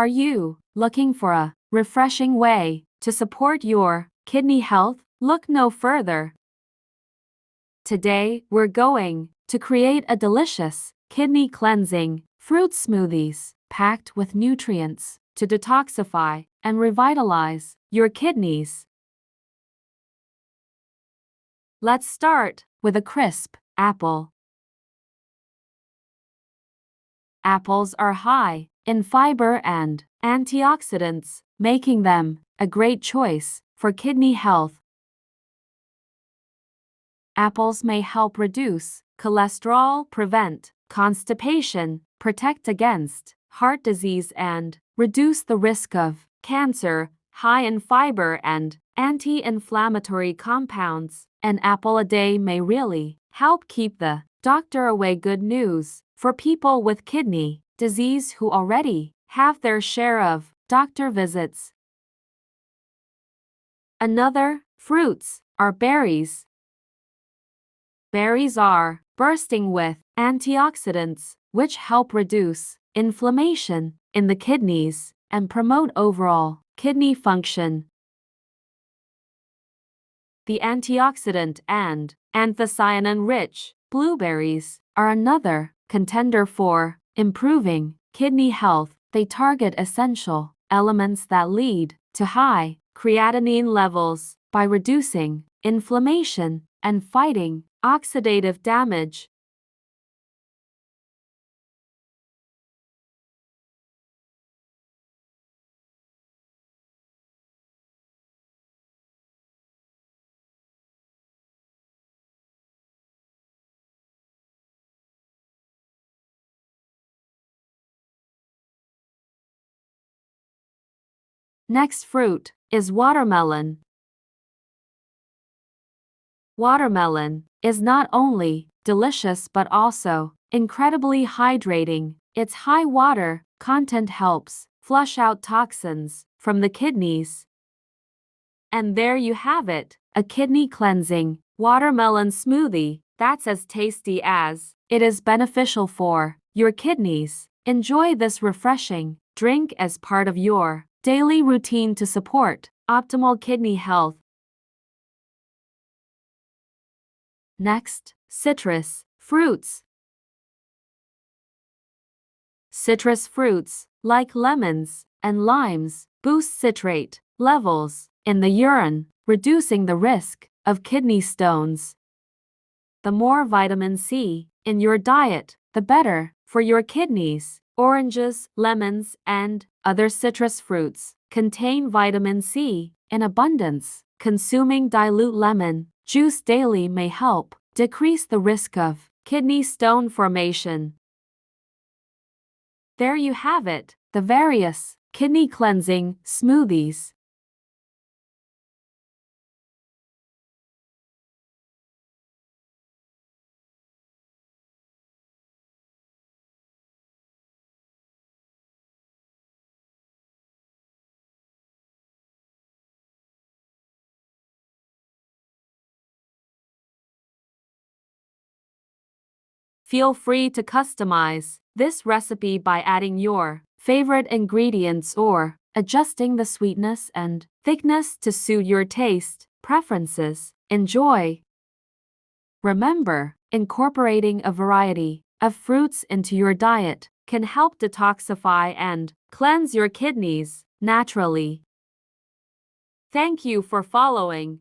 Are you looking for a refreshing way to support your kidney health? Look no further. Today, we're going to create a delicious, kidney cleansing fruit smoothies packed with nutrients to detoxify and revitalize your kidneys. Let's start with a crisp apple. Apples are high in fiber and antioxidants, making them a great choice for kidney health. Apples may help reduce cholesterol, prevent constipation, protect against heart disease, and reduce the risk of cancer. High in fiber and anti-inflammatory compounds, an apple a day may really help keep the doctor away. Good news for people with kidney disease who already have their share of doctor visits. Another fruits are berries. Berries are bursting with antioxidants, which help reduce inflammation in the kidneys and promote overall kidney function. The antioxidant and anthocyanin-rich blueberries are another contender for improving kidney health. They target essential elements that lead to high creatinine levels by reducing inflammation and fighting oxidative damage. Next fruit is watermelon. Watermelon is not only delicious but also incredibly hydrating. Its high water content helps flush out toxins from the kidneys. And there you have it, a kidney cleansing watermelon smoothie that's as tasty as it is beneficial for your kidneys. Enjoy this refreshing drink as part of your daily routine to support optimal kidney health. Next, citrus fruits. Citrus fruits, like lemons and limes, boost citrate levels in the urine, reducing the risk of kidney stones. The more vitamin C in your diet, the better for your kidneys. Oranges, lemons, and other citrus fruits contain vitamin C in abundance. Consuming dilute lemon juice daily may help decrease the risk of kidney stone formation. There you have it, the various kidney cleansing smoothies. Feel free to customize this recipe by adding your favorite ingredients or adjusting the sweetness and thickness to suit your taste preferences. Enjoy! Remember, incorporating a variety of fruits into your diet can help detoxify and cleanse your kidneys naturally. Thank you for following.